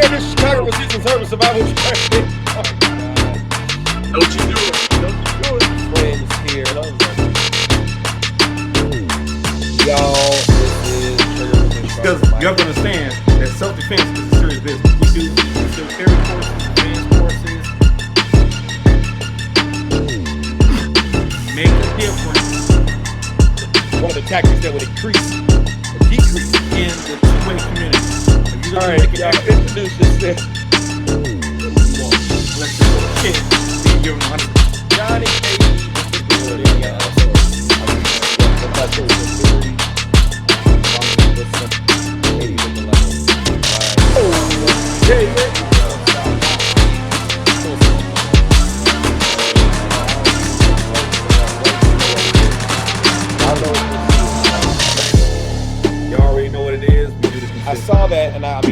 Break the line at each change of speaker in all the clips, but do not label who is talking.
saying this Chicago Resistance Service Survival Training.
Don't you do it. Don't you do it.
Friends here. Y'all, this is
because you have to understand that self-defense is a serious business. We do carry courses, defense courses. Make a difference.
One of the tactics that would increase or decrease
in the two-way community.
All right, y'all introduce yourself.
Let's do it.
Johnny K.
You already know what it is.
I saw that, and I've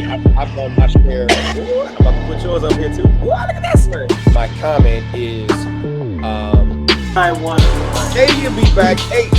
done my share. I'm about to put yours up here too. Ooh, look at this. My comment is,
I won.
hey, you be back. Hey.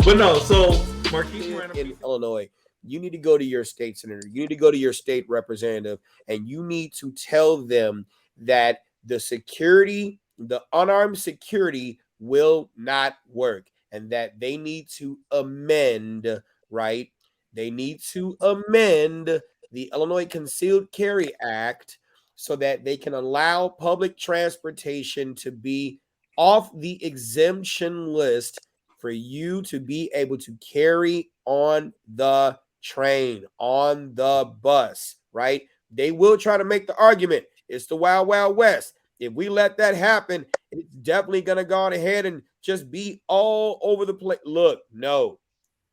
But no, so Marquise
in Illinois, you need to go to your state senator. You need to go to your state representative, and you need to tell them that the security, the unarmed security, will not work, and that they need to amend. Right? They need to amend the Illinois Concealed Carry Act so that they can allow public transportation to be off the exemption list for you to be able to carry on the train, on the bus, right? They will try to make the argument. It's the Wild Wild West. If we let that happen, it's definitely going to go on ahead and just be all over the place. Look, no.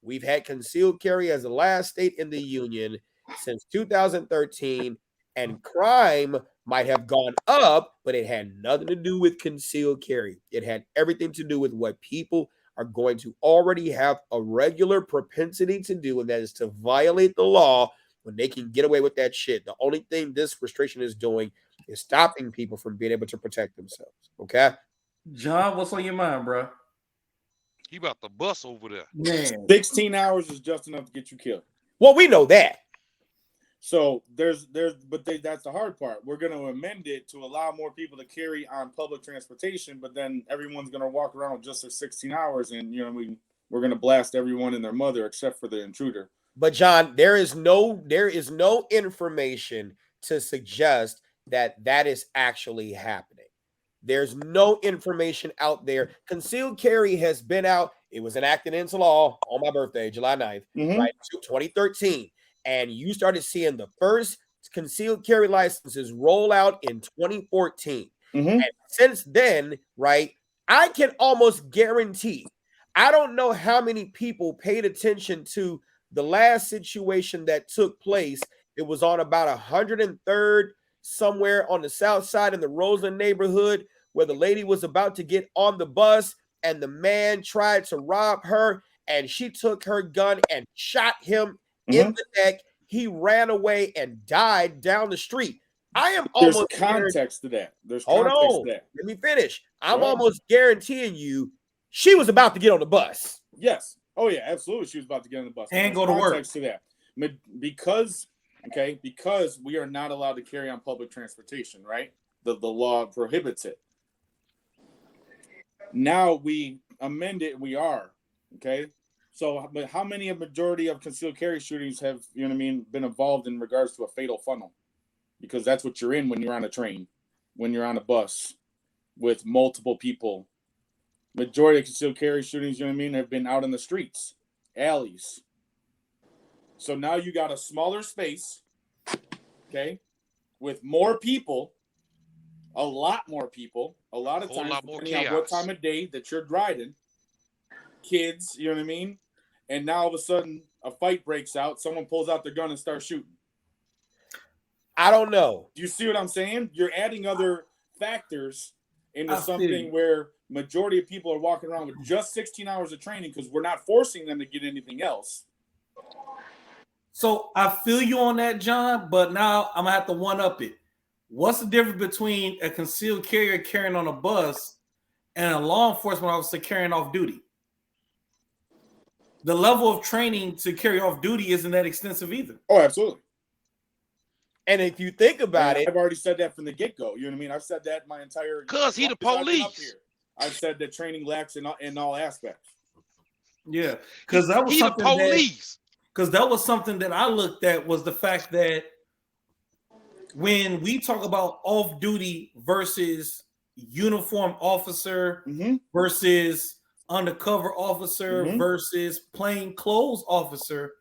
We've had concealed carry as the last state in the union since 2013, and crime might have gone up, but it had nothing to do with concealed carry. It had everything to do with what people are going to already have a regular propensity to do, and that is to violate the law when they can get away with that shit. The only thing this restriction is doing is stopping people from being able to protect themselves. Okay?
John, what's on your mind, bro?
He about to bust over there.
Man,
16 hours is just enough to get you killed.
Well, we know that.
So that's the hard part. We're going to amend it to allow more people to carry on public transportation, but then everyone's going to walk around with just 16 hours, and we're going to blast everyone and their mother except for the intruder.
But John, there is no information to suggest that is actually happening. There's no information out there. Concealed carry has been out. It was enacted into law on my birthday, July 9th, right, 2013. And you started seeing the first concealed carry licenses roll out in 2014. And since then, right, I can almost guarantee, I don't know how many people paid attention to the last situation that took place. It was on about 103rd, somewhere on the south side in the Roseland neighborhood, where the lady was about to get on the bus and the man tried to rob her, and she took her gun and shot him in the neck. He ran away and died down the street. I am almost
context to that. There's
hold
context
on.
to that.
Let me finish. I'm almost guaranteeing you she was about to get on the bus.
Yes. Oh yeah, absolutely. She was about to get on the bus
and go to work.
Context to that. Because we are not allowed to carry on public transportation, right? The law prohibits it. Now we amend it, we are. Okay. So, but how many a majority of concealed carry shootings have, been involved in regards to a fatal funnel? Because that's what you're in when you're on a train, when you're on a bus with multiple people. Majority of concealed carry shootings, have been out in the streets, alleys. So now you got a smaller space, okay, with more people, a lot more people, a lot of times, depending on what time of day that you're driving, kids, and now all of a sudden a fight breaks out, someone pulls out their gun and starts shooting.
I don't know.
Do you see what I'm saying? You're adding other factors into something where majority of people are walking around with just 16 hours of training because we're not forcing them to get anything else.
So I feel you on that, John, but now I'm going to have to one-up it. What's the difference between a concealed carrier carrying on a bus and a law enforcement officer carrying off duty? The level of training to carry off duty isn't that extensive either.
Oh, absolutely.
And if you think about it,
I've already said that from the get-go. You know what I mean? I've said that my entire.
Cause he the
I've been up
police.
here. I've said that training lacks in all aspects.
Yeah, because that was
He the
something
police.
because that was something that I looked at was the fact that when we talk about off-duty versus uniform officer versus undercover officer versus plain clothes officer,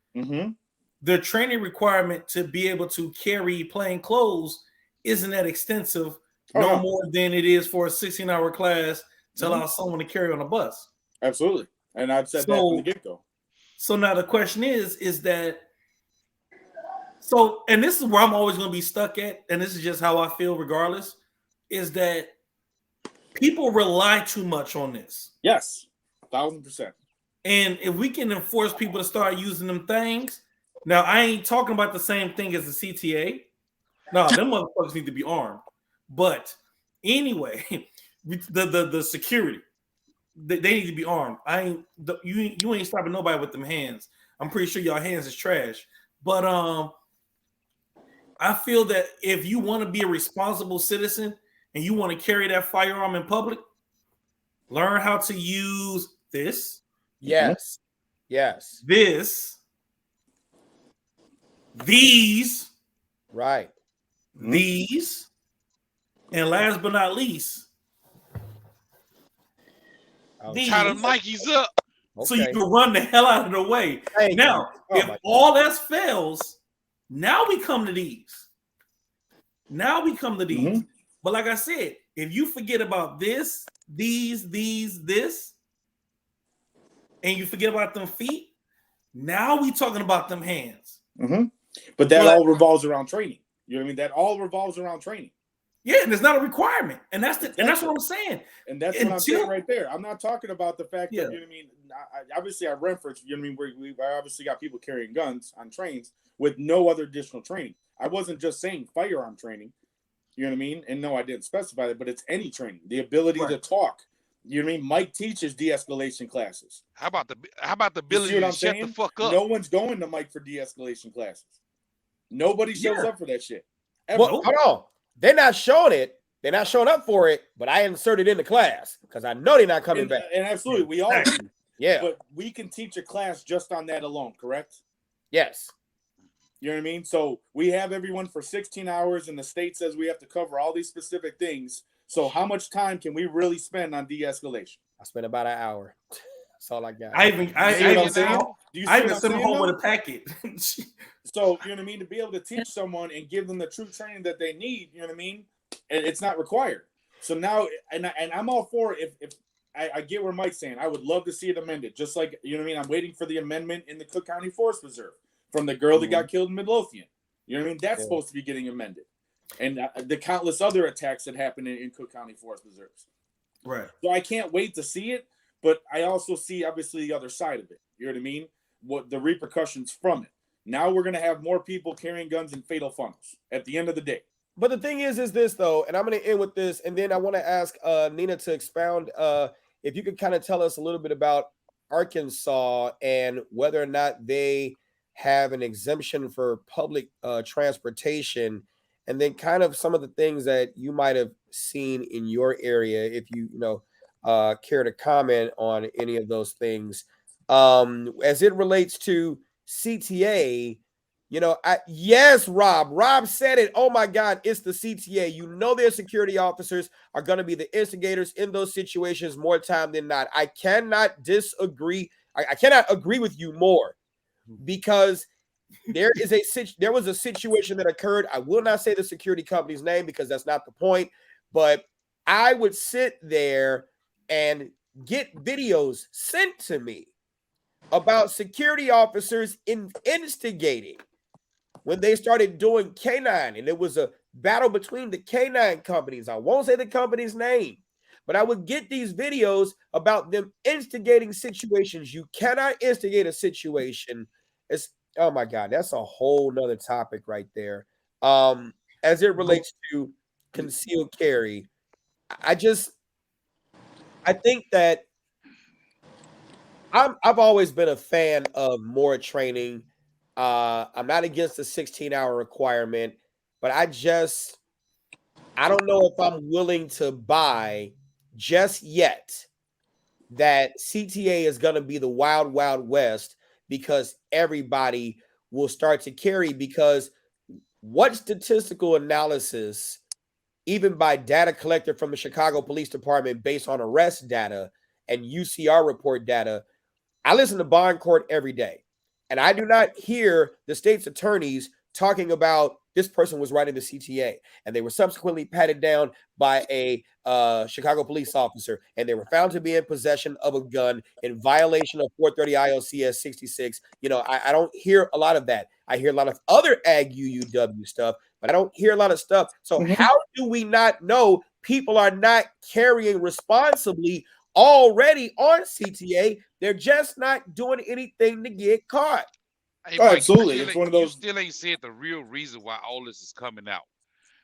the training requirement to be able to carry plain clothes isn't that extensive, more than it is for a 16-hour class to allow someone to carry on a bus.
Absolutely. And I've said that from the get-go.
So now the question is that and this is where I'm always going to be stuck at, and this is just how I feel regardless, is that people rely too much on this.
Yes, 1,000%.
And if we can enforce people to start using them things, now I ain't talking about the same thing as the CTA. No, them motherfuckers need to be armed. But anyway, the security, they need to be armed. You ain't stopping nobody with them hands. I'm pretty sure y'all hands is trash. But I feel that if you want to be a responsible citizen and you want to carry that firearm in public, learn how to use this.
Yes.
This. These.
Right.
These. And last but not least,
Tie the Nikes up.
so you can run the hell out of the way. Now, if all else fails, now we come to these. But like I said, if you forget about this, these, this, and you forget about them feet, now we talking about them hands.
But that all revolves around training. You know what I mean? That all revolves around training.
Yeah, and it's not a requirement, and that's what I'm saying.
And that's what I'm saying right there. I'm not talking about the fact that, you know what I mean. Obviously, I reference, you know what I mean. We obviously got people carrying guns on trains with no other additional training. I wasn't just saying firearm training. You know what I mean? And no, I didn't specify that, but it's any training. The ability to talk. You know what I mean? Mike teaches de-escalation classes.
How about the ability to shut the fuck up?
No one's going to Mike for de-escalation classes. Nobody shows up for that shit.
Well, hold on. They're not showing it. They're not showing up for it, but I inserted in the class because I know they're not coming back.
And absolutely, we all do.
Yeah.
But we can teach a class just on that alone, correct?
Yes.
You know what I mean? So we have everyone for 16 hours, and the state says we have to cover all these specific things. So how much time can we really spend on de-escalation?
I spent about an hour. That's all I got.
I even sent them home with a packet.
So, you know what I mean? To be able to teach someone and give them the true training that they need, you know what I mean? It's not required. So now, and I'm all for it. If I get where Mike's saying, I would love to see it amended. Just like, you know what I mean? I'm waiting for the amendment in the Cook County Forest Preserve from the girl that got killed in Midlothian. You know what I mean? That's supposed to be getting amended. And the countless other attacks that happen in Cook County Forest Preserves.
Right.
So I can't wait to see it, but I also see, obviously, the other side of it. You know what I mean? What the repercussions from it. Now we're going to have more people carrying guns in fatal funnels at the end of the day.
But the thing is this, though, and I'm going to end with this, and then I want to ask Nina to expound if you could kind of tell us a little bit about Arkansas and whether or not they have an exemption for public transportation, and then kind of some of the things that you might have seen in your area, if you care to comment on any of those things. As it relates to CTA, yes, Rob said it. Oh my God, it's the CTA. Their security officers are going to be the instigators in those situations more time than not. I cannot disagree. I cannot agree with you more, because there was a situation that occurred. I will not say the security company's name because that's not the point, but I would sit there and get videos sent to me about security officers instigating when they started doing K9, and it was a battle between the K9 companies. I won't say the company's name, but I would get these videos about them instigating situations. You cannot instigate a situation. Oh my God, that's a whole nother topic right there. As it relates to concealed carry, I think that I've always been a fan of more training. I'm not against the 16-hour requirement. but I don't know if I'm willing to buy just yet that CTA is going to be the wild, wild west, because everybody will start to carry. Because what statistical analysis, even by data collected from the Chicago Police Department based on arrest data and UCR report data, I listen to bond court every day, and I do not hear the state's attorneys talking about this person was writing the CTA and they were subsequently patted down by a Chicago police officer and they were found to be in possession of a gun in violation of 430 ILCS 66. You know, I don't hear a lot of that. I hear a lot of other ag UUW stuff, but I don't hear a lot of stuff. So how do we not know people are not carrying responsibly already on CTA? They're just not doing anything to get caught.
Hey,
oh,
Mike,
absolutely. It's one of those.
You still ain't said the real reason why all this is coming out.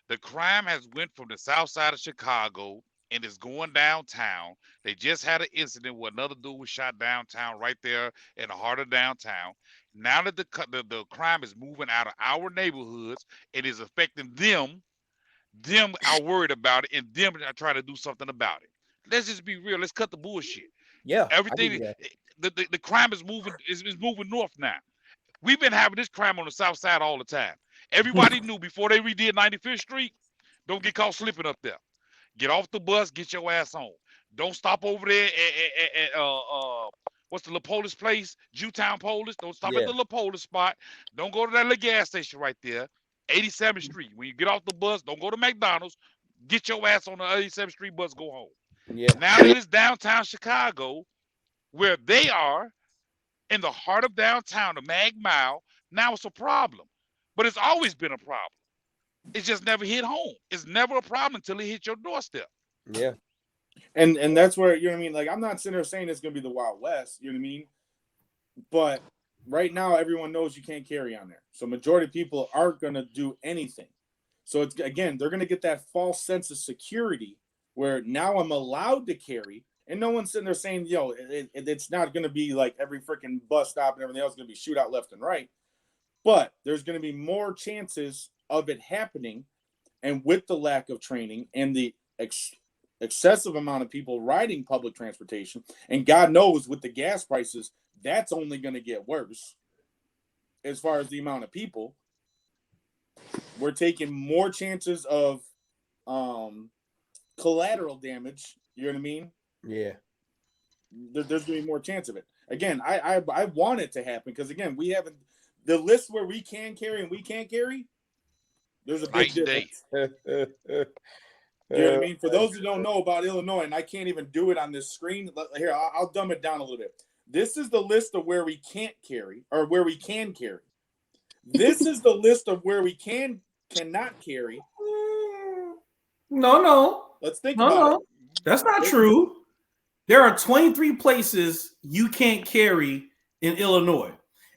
The crime has went from the south side of Chicago and is going downtown. They just had an incident where another dude was shot downtown, right there in the heart of downtown. Now that the crime is moving out of our neighborhoods, it is affecting them. Them are worried about it, and them are trying to do something about it. Let's just be real. Let's cut the bullshit.
Yeah,
everything. The crime is moving moving north now. We've been having this crime on the south side all the time. Everybody knew before they redid 95th Street, don't get caught slipping up there. Get off the bus, get your ass home. Don't stop over there at what's the La Polis place? Jewtown Polis. Don't stop at the La Polis spot. Don't go to that little gas station right there. 87th Street. When you get off the bus, don't go to McDonald's. Get your ass on the 87th Street bus, go home. Yeah. Now that it's downtown Chicago, where they are, in the heart of downtown, the Mag Mile, now it's a problem. But it's always been a problem. It's just never hit home. It's never a problem until it hits your doorstep.
Yeah.
And that's where, you know what I mean? Like, I'm not sitting there saying it's going to be the Wild West, you know what I mean? But right now, everyone knows you can't carry on there. So majority of people aren't going to do anything. So it's, again, they're going to get that false sense of security where now I'm allowed to carry. And no one's sitting there saying, yo, it's not going to be like every freaking bus stop and everything else is going to be shootout left and right. But there's going to be more chances of it happening. And with the lack of training and the excessive amount of people riding public transportation, and God knows with the gas prices, that's only going to get worse as far as the amount of people. We're taking more chances of collateral damage. You know what I mean?
Yeah.
There's going to be more chance of it. Again, I want it to happen because, again, we haven't – the list where we can carry and we can't carry, there's a big difference. You know what I mean? For those who don't know about Illinois, and I can't even do it on this screen, here, I'll dumb it down a little bit. This is the list of where we can't carry or where we can carry. This is the list of where we cannot carry.
No.
Let's think about it.
That's not true. There are 23 places you can't carry in Illinois.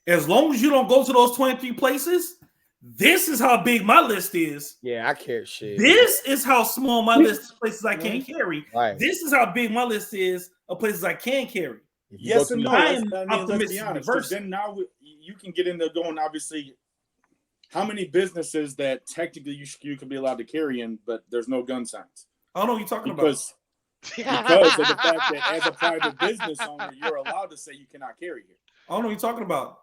As long as you don't go to those 23 places, this is how big my list is.
Yeah, I care shit.
This is how small my list of places I can't carry.
Right.
This is how big my list is of places I can carry.
Yes and no.
I mean, let's be honest.
Then now you can get into going, obviously, how many businesses that technically you could be allowed to carry in, but there's no gun signs.
I don't know what you're talking
about. Because of the fact that as a private business owner, you're allowed to say you cannot carry here.
I don't know what you're talking about.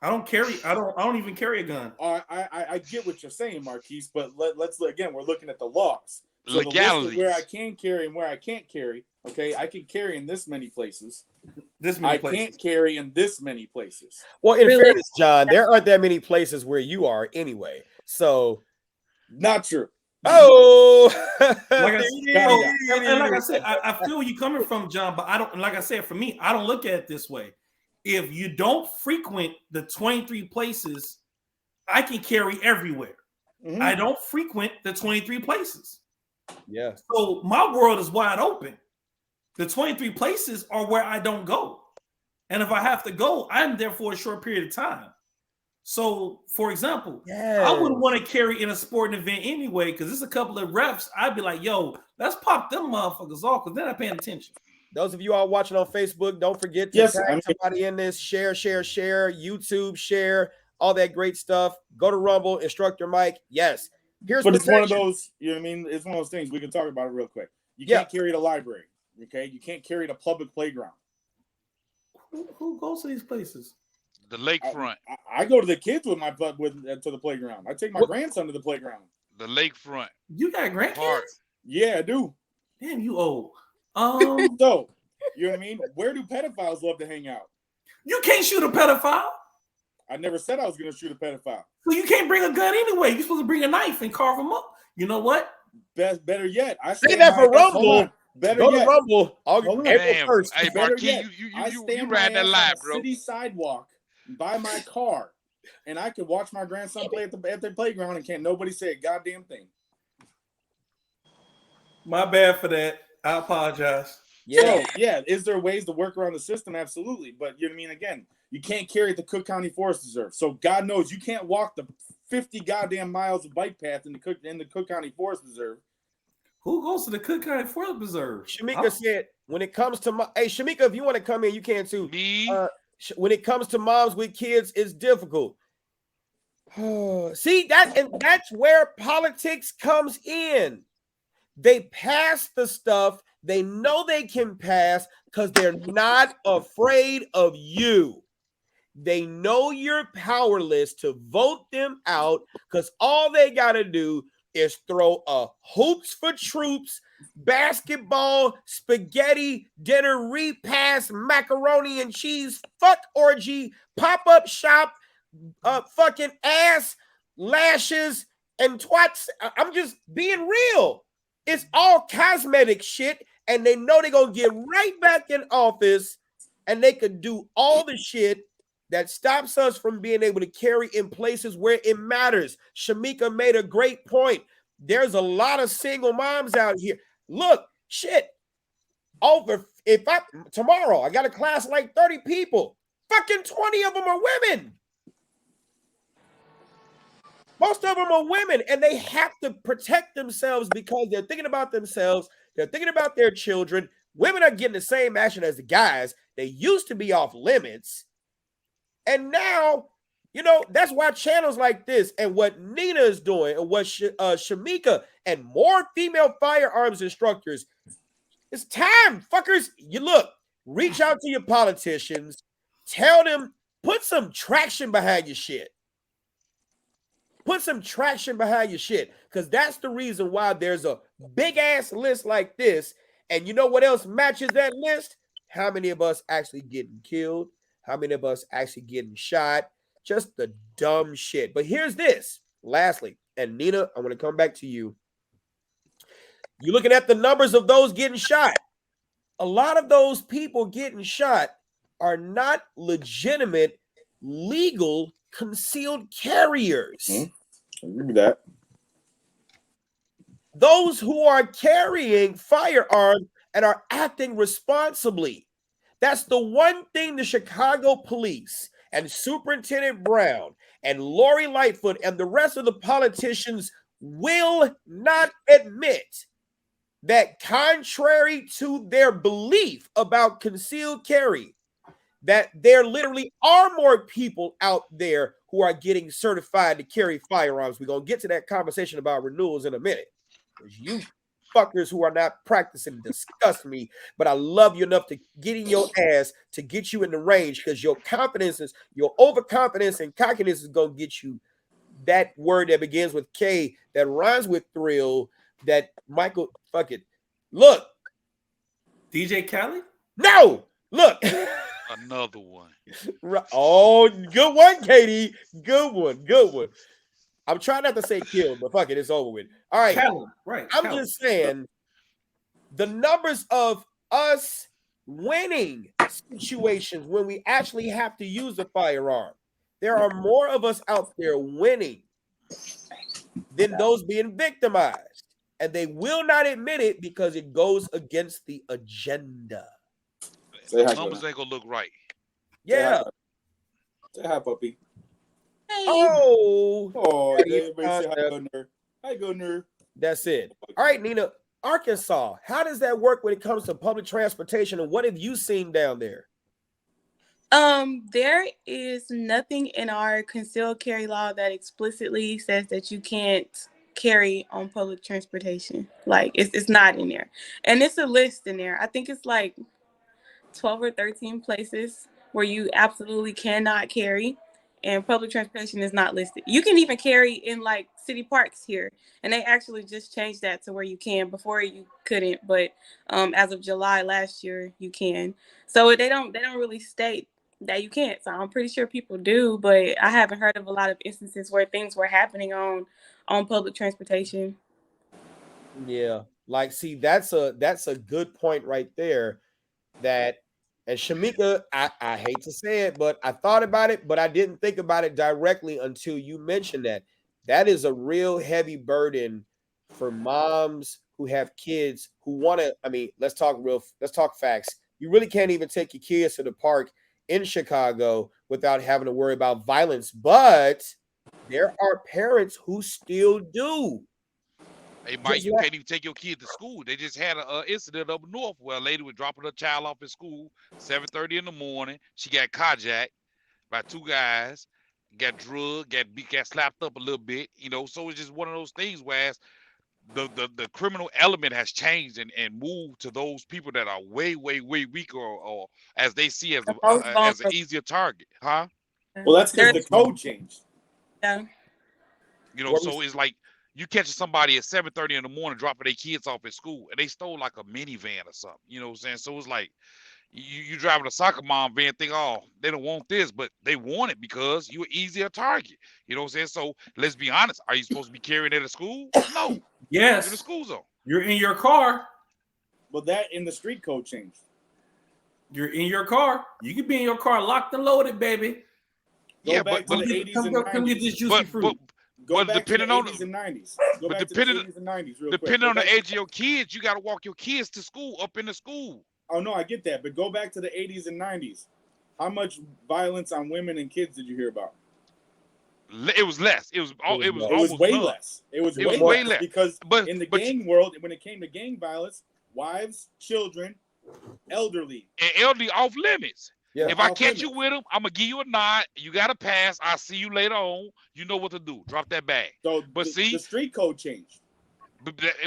I don't even carry a gun.
I get what you're saying, Marquise, but let's again, we're looking at the laws. So
legality.
The list of where I can carry and where I can't carry. Okay, I can carry in this many places. I can't carry in this many places.
Well, in fairness, John, there aren't that many places where you are anyway. So,
not true.
Oh,
like I said, I feel you coming from, John, but I don't. Like I said, for me, I don't look at it this way. If you don't frequent the 23 places, I can carry everywhere. Mm-hmm. I don't frequent the 23 places.
Yeah.
So my world is wide open. The 23 places are where I don't go. And if I have to go, I'm there for a short period of time. So, for example, I wouldn't want to carry in a sporting event anyway, because there's a couple of reps. I'd be like, yo, let's pop them motherfuckers off, because they're not paying attention.
Those of you all watching on Facebook, don't forget to tag somebody in this. Share, YouTube, share, all that great stuff. Go to Rumble, Instructor Mike. Yes, Here's
but it's one of
protection.
those, you know what I mean? It's one of those things. We can talk about it real quick. You can't carry it to library, okay? You can't carry it to public playground.
Who goes to these places?
The lakefront.
I go to the kids with to the playground. I take my grandson to the playground.
The lakefront.
You got grandkids?
Yeah, I do.
Damn, you old.
So, you know what I mean? Where do pedophiles love to hang out?
You can't shoot a pedophile.
I never said I was going to shoot a pedophile.
Well, you can't bring a gun anyway. You're supposed to bring a knife and carve them up. You know what?
Better yet, I
say that for Rumble.
Better
go
yet,
to Rumble. April 1st.
Hey, Marquis, you ran that line, bro.
City sidewalk by my car, and I could watch my grandson play at the playground, and can't nobody say a goddamn thing.
My bad for that. I apologize.
Yeah, so, yeah. Is there ways to work around the system? Absolutely, but you know what I mean. Again, you can't carry the Cook County Forest Reserve, so God knows you can't walk the 50 goddamn miles of bike path in the Cook County Forest Reserve.
Who goes to the Cook County Forest Reserve?
Shamika said, when it comes to hey Shamika, if you want to come in, you can too.
Me?
When it comes to moms with kids, it's difficult. See that, and that's where politics comes in. They pass the stuff they know they can pass because they're not afraid of you. They know you're powerless to vote them out because all they got to do is throw a hoops for troops, basketball, spaghetti, dinner, repast, macaroni and cheese, fuck orgy, pop-up shop, fucking ass, lashes, and twats. I'm just being real. It's all cosmetic shit, and they know they're going to get right back in office, and they could do all the shit that stops us from being able to carry in places where it matters. Shamika made a great point. There's a lot of single moms out here. Look, shit. Tomorrow, I got a class of like 30 people. Fucking 20 of them are women. Most of them are women, and they have to protect themselves because they're thinking about themselves. They're thinking about their children. Women are getting the same action as the guys. They used to be off limits. And now, you know, that's why channels like this and what Nina is doing and what Shamika and more female firearms instructors, it's time, fuckers. You look, reach out to your politicians. Tell them, put some traction behind your shit. Put some traction behind your shit, because that's the reason why there's a big-ass list like this. And you know what else matches that list? How many of us actually getting killed? How many of us actually getting shot? Just the dumb shit. But here's this. Lastly, and Nina, I want to come back to you. You're looking at the numbers of those getting shot. A lot of those people getting shot are not legitimate, legal concealed carriers.
I agree with that.
Those who are carrying firearms and are acting responsibly. That's the one thing the Chicago police and Superintendent Brown and Lori Lightfoot and the rest of the politicians will not admit, that contrary to their belief about concealed carry, that there literally are more people out there who are getting certified to carry firearms. We're going to get to that conversation about renewals in a minute. Because you fuckers who are not practicing disgust me, but I love you enough to get in your ass to get you in the range, because your confidence is, your overconfidence and cockiness is going to get you that word that begins with K, that rhymes with thrill, that Michael, fuck it. Look.
DJ Khaled?
No! Look.
Another one.
Oh, good one, Katie. Good one. Good one. I'm trying not to say kill, but fuck it, it's over with. All right.
Khaled, right.
I'm just saying the numbers of us winning situations when we actually have to use the firearm. There are more of us out there winning than those being victimized. And they will not admit it because it goes against the agenda.
The numbers ain't gonna look right.
Yeah.
Say hi, puppy.
Hey.
Oh, everybody say hi, Governor. Hi, Governor.
That's it. All right, Nina. Arkansas, how does that work when it comes to public transportation, and what have you seen down there?
There is nothing in our concealed carry law that explicitly says that you can't carry on public transportation. Like it's not in there, and it's a list in there. I think it's like 12 or 13 places where you absolutely cannot carry, and public transportation is not listed. You can even carry in like city parks here, and they actually just changed that to where you can. Before you couldn't, but as of July last year you can. So they don't really state that you can't. So I'm pretty sure people do, but I haven't heard of a lot of instances where things were happening on public transportation.
Yeah, like see, that's a good point right there. That, and Shamika, I hate to say it, but I thought about it, but I didn't think about it directly until you mentioned that. That is a real heavy burden for moms who have kids who want to. I mean, let's talk facts. You really can't even take your kids to the park in Chicago without having to worry about violence, but there are parents who still do.
Hey, Mike, you can't even take your kid to school. They just had an incident up north where a lady was dropping her child off at school 7:30 in the morning. She got carjacked by two guys, got drugged, got slapped up a little bit, you know. So it's just one of those things where the criminal element has changed and moved to those people that are way weaker or as they see as an easier target, huh?
Well, that's because the code changed.
Yeah.
You know, so it's like you catch somebody at 7:30 in the morning dropping their kids off at school, and they stole like a minivan or something. You know what I'm saying? So it's like you driving a soccer mom van, think, oh, they don't want this, but they want it because you're easier target. You know what I'm saying? So let's be honest. Are you supposed to be carrying it at school? No.
Yes.
You're in the school zone.
You're in your car.
Well, that in the street code changed.
You're in your car. You can be in your car locked and loaded, baby.
Go back to the 80s and 90s.
Come get this juicy fruit.
Go back depending to the 80s and 90s. Go back to the 80s and 90s real quick.
Depending on the age of your kids, you got to walk your kids to school, up in the school.
Oh, no, I get that. But go back to the 80s and 90s. How much violence on women and kids did you hear about?
It was less. It was
way less. It was way less. Because in the gang world, when it came to gang violence, wives, children, elderly.
And elderly off limits.
Yeah,
if I catch you with them, I'm gonna give you a nod. You got to pass. I'll see you later on. You know what to do. Drop that bag.
So
but see,
the street code changed.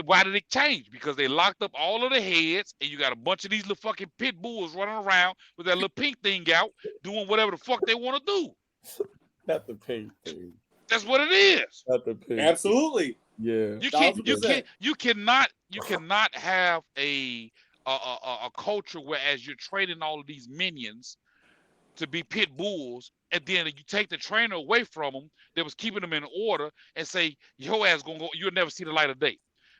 Why did it change? Because they locked up all of the heads, and you got a bunch of these little fucking pit bulls running around with that little pink thing out, doing whatever the fuck they want to do.
Not the pink thing.
That's what it is.
Not the pink.
Absolutely.
Yeah.
You cannot have a culture where as you're training all of these minions to be pit bulls, and then you take the trainer away from them that was keeping them in order and say your ass gonna go, you'll never see the light of day,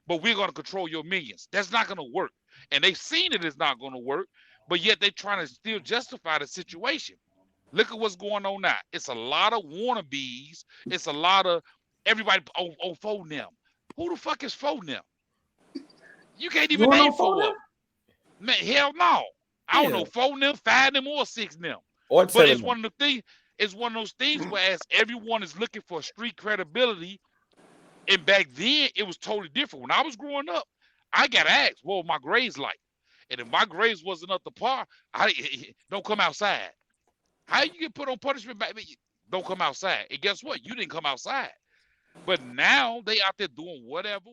but we're gonna control your minions. That's not gonna work, and they've seen it is not gonna work, but yet they're trying to still justify the situation. Look at what's going on now. It's a lot of wannabes. It's a lot of everybody on phone them. Who the fuck is phone them? You can't even name phone them. Man, hell no. I don't know 4 them, 5 them, or 6 them. But it's one of the things. It's one of those things where as everyone is looking for street credibility, and back then it was totally different. When I was growing up, I got asked, "What were my grades like?" And if my grades wasn't up to par, I don't come outside. How you get put on punishment? Don't come outside. And guess what? You didn't come outside. But now they out there doing whatever.